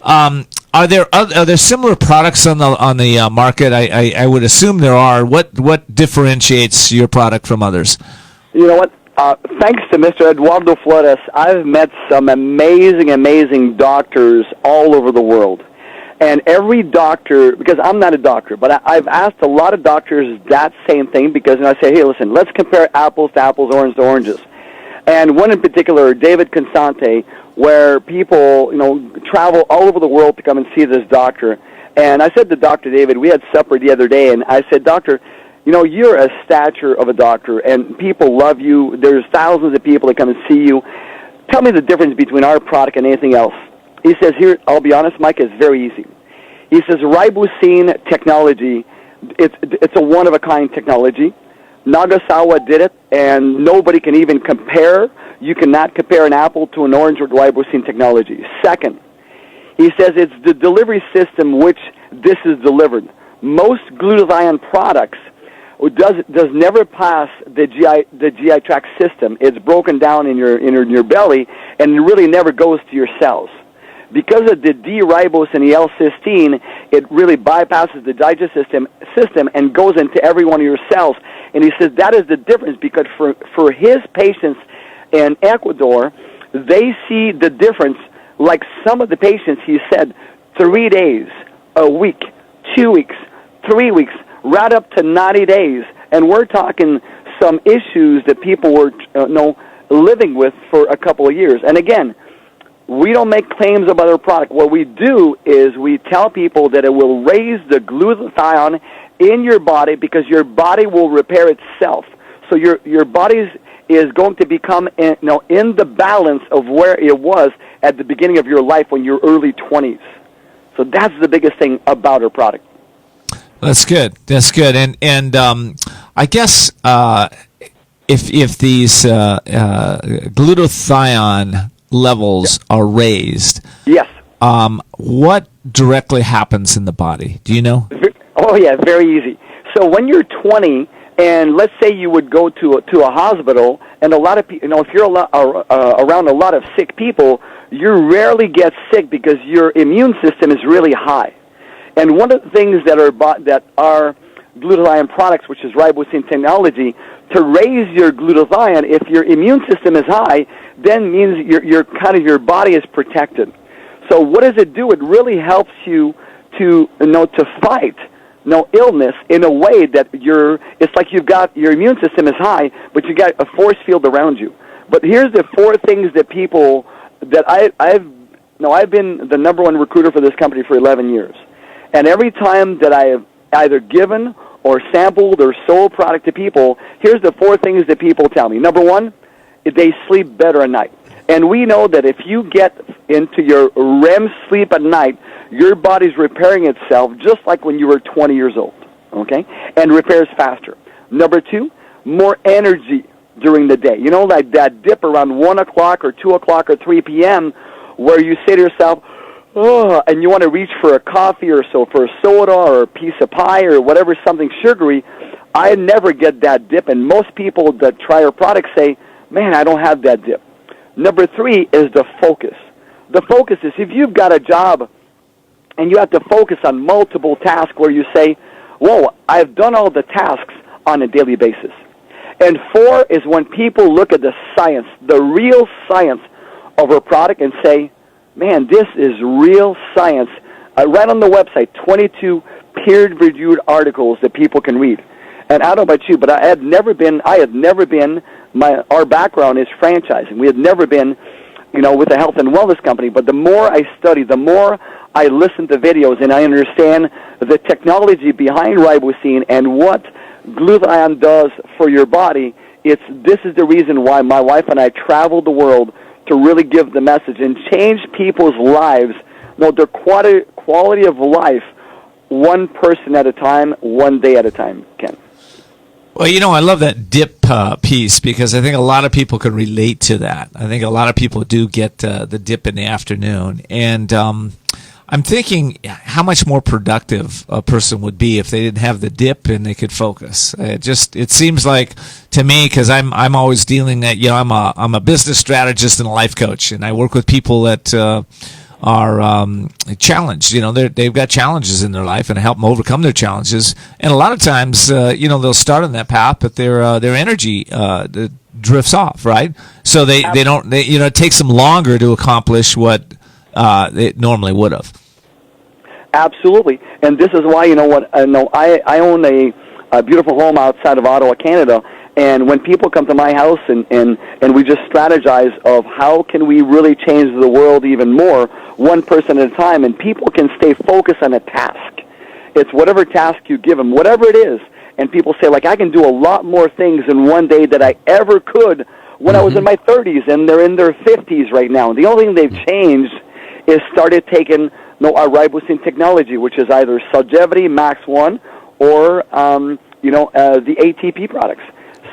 S1: are there similar products on the market? I would assume there are. What differentiates your product from others?
S6: You know what? Thanks to Mr. Eduardo Flores, I've met some amazing doctors all over the world. And every doctor, because I'm not a doctor, but I've asked a lot of doctors that same thing, because I say, hey, listen, let's compare apples to apples, oranges to oranges. And one in particular, David Consante, where people, travel all over the world to come and see this doctor. And I said to Dr. David, we had supper the other day, and I said, Doctor, you're a stature of a doctor, and people love you. There's thousands of people that come and see you. Tell me the difference between our product and anything else. He says, here, I'll be honest, Mike, it's very easy. He says, ribosine technology, it's a one-of-a-kind technology. Nagasawa did it, and nobody can even compare. You cannot compare an apple to an orange with ribosine technology. Second, he says it's the delivery system which this is delivered. Most glutathione products does never pass the GI tract system. It's broken down in your belly, and it really never goes to your cells. Because of the D-ribose and the L-cysteine, it really bypasses the digestive system and goes into every one of your cells. And he says that is the difference, because for his patients in Ecuador, they see the difference. Like some of the patients, he said, 3 days, a week, 2 weeks, 3 weeks, right up to 90 days. And we're talking some issues that people were living with for a couple of years. And again, we don't make claims about our product. What we do is we tell people that it will raise the glutathione in your body, because your body will repair itself. So your body is going to become in the balance of where it was at the beginning of your life when you're early 20s. So that's the biggest thing about our product.
S1: That's good. That's good. And I guess if these glutathione levels are raised,
S6: yes.
S1: What directly happens in the body? Do you know?
S6: Oh yeah, very easy. So when you're 20, and let's say you would go to a hospital, and a lot of people, if you're around a lot of sick people, you rarely get sick because your immune system is really high. And one of the things that are glutathione products, which is ribosine technology, to raise your glutathione, if your immune system is high, then means your body is protected. So what does it do? It really helps you to fight illness in a way that it's like you've got your immune system is high, but you got a force field around you. But here's the 4 things that people that I've been the number 1 recruiter for this company for 11 years. And every time that I have either given or sampled or sold product to people, here's the 4 things that people tell me. Number 1, they sleep better at night. And we know that if you get into your REM sleep at night, your body's repairing itself just like when you were 20 years old, okay? And repairs faster. Number 2, more energy during the day. Like that dip around 1 o'clock or 2 o'clock or 3 p.m. where you say to yourself, oh, and you want to reach for a coffee or so, for a soda or a piece of pie or whatever, something sugary. I never get that dip, and most people that try our product say, man, I don't have that dip. Number 3 is the focus. The focus is if you've got a job and you have to focus on multiple tasks where you say, whoa, I've done all the tasks on a daily basis. And 4 is when people look at the science, the real science of our product and say, man, this is real science. Right on the website, 22 peer-reviewed articles that people can read. And I don't know about you, but I had never been, our background is franchising. We had never been, with a health and wellness company. But the more I study, the more I listen to videos, and I understand the technology behind ribosine and what glutathione does for your body. This is the reason why my wife and I travel the world to really give the message and change people's lives, their quality of life, one person at a time, one day at a time, Ken.
S1: Well, I love that dip piece, because I think a lot of people can relate to that. I think a lot of people do get the dip in the afternoon. And I'm thinking how much more productive a person would be if they didn't have the dip and they could focus. It seems like to me, because I'm always dealing that, I'm a business strategist and a life coach, and I work with people that are challenged. They've got challenges in their life, and I help them overcome their challenges. And a lot of times, they'll start on that path, but their energy drifts off, right? So they don't. It takes them longer to accomplish what it normally would have.
S6: Absolutely, and this is why I own a beautiful home outside of Ottawa, Canada. And when people come to my house and we just strategize of how can we really change the world even more, one person at a time, and people can stay focused on a task. It's whatever task you give them, whatever it is. And people say, I can do a lot more things in one day than I ever could when I was in my 30s, and they're in their 50s right now. And the only thing they've changed is started taking our ribosine technology, which is either Solgevity, Max 1, or the ATP products.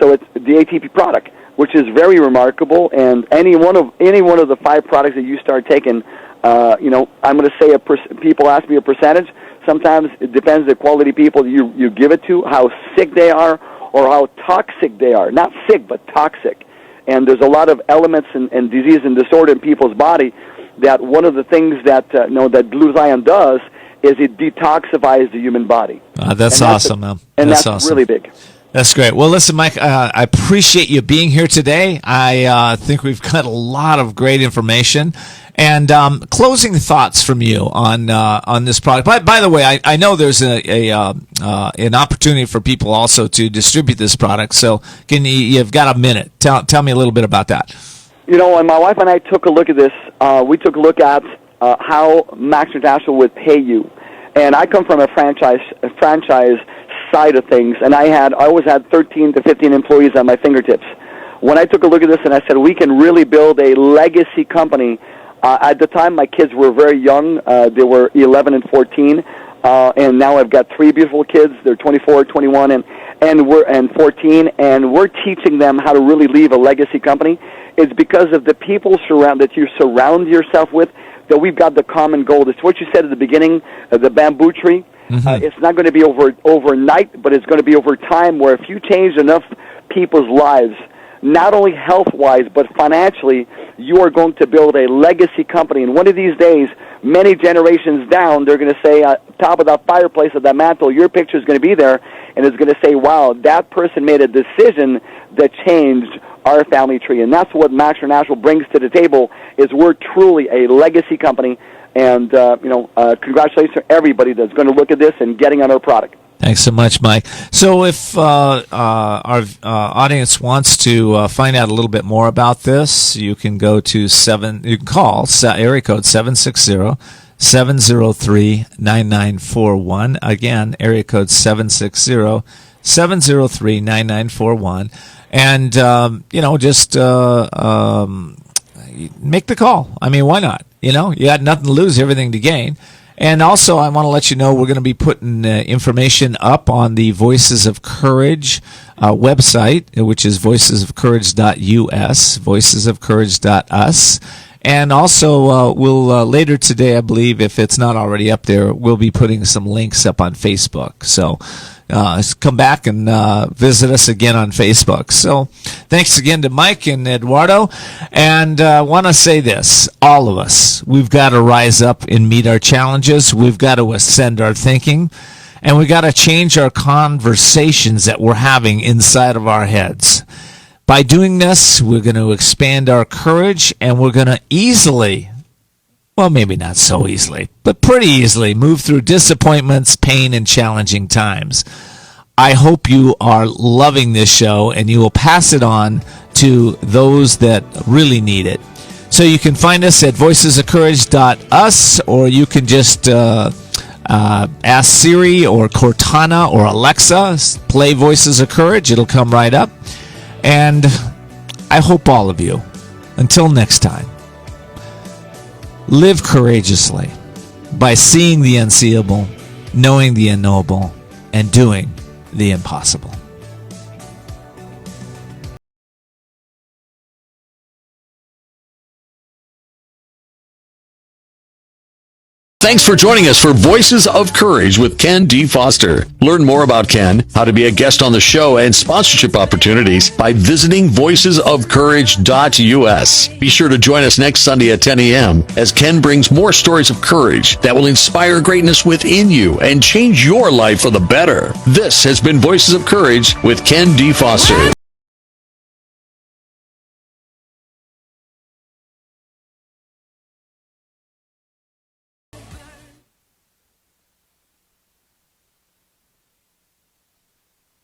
S6: So it's the ATP product, which is very remarkable. And any one of the 5 products that you start taking, I'm going to say people ask me a percentage. Sometimes it depends the quality of people you give it to, how sick they are, or how toxic they are. Not sick, but toxic. And there's a lot of elements and disease and disorder in people's body that one of the things that that glutathione does is it detoxifies the human body.
S1: That's awesome, man.
S6: And that's
S1: awesome.
S6: really big.
S1: That's great. Well, listen, Mike, I appreciate you being here today. I think we've got a lot of great information. And closing thoughts from you on this product. By the way, I know there's an opportunity for people also to distribute this product. So you've got a minute. Tell me a little bit about that.
S6: When my wife and I took a look at this, we took a look at how Max International would pay you. And I come from a franchise side of things, and I always had 13 to 15 employees at my fingertips. When I took a look at this and I said, we can really build a legacy company. At the time, my kids were very young. They were 11 and 14, and now I've got 3 beautiful kids. They're 24, 21, and 14, and we're teaching them how to really leave a legacy company. It's because of the people that you surround yourself with that we've got the common goal. It's what you said at the beginning, the bamboo tree. Mm-hmm. It's not going to be overnight, but it's going to be over time, where if you change enough people's lives, not only health-wise, but financially, you are going to build a legacy company. And one of these days, many generations down, they're going to say, top of that fireplace of that mantle, your picture is going to be there, and it's going to say, wow, that person made a decision that changed our family tree. And that's what Max International brings to the table, is we're truly a legacy company. And, congratulations to everybody that's going to look at this and getting on our product.
S1: Thanks so much, Mike. So if our audience wants to find out a little bit more about this, you can go to you can call area code 760-703-9941. Again, area code 760-703-9941. And, just make the call. I mean, why not? You got nothing to lose, everything to gain. And also, I want to let you know we're going to be putting information up on the Voices of Courage website, which is voicesofcourage.us, voicesofcourage.us. And also, we'll later today, I believe, if it's not already up there, we'll be putting some links up on Facebook. So come back and visit us again on Facebook. So thanks again to Mike and Eduardo. And I want to say this, all of us, we've got to rise up and meet our challenges. We've got to ascend our thinking. And we've got to change our conversations that we're having inside of our heads. By doing this, we're going to expand our courage, and we're going to easily, well, maybe not so easily, but pretty easily move through disappointments, pain, and challenging times. I hope you are loving this show, and you will pass it on to those that really need it. So you can find us at voicesofcourage.us, or you can just ask Siri or Cortana or Alexa, play Voices of Courage. It'll come right up. And I hope all of you, until next time, live courageously by seeing the unseeable, knowing the unknowable, and doing the impossible.
S4: Thanks for joining us for Voices of Courage with Ken D. Foster. Learn more about Ken, how to be a guest on the show, and sponsorship opportunities by visiting voicesofcourage.us. Be sure to join us next Sunday at 10 a.m. as Ken brings more stories of courage that will inspire greatness within you and change your life for the better. This has been Voices of Courage with Ken D. Foster.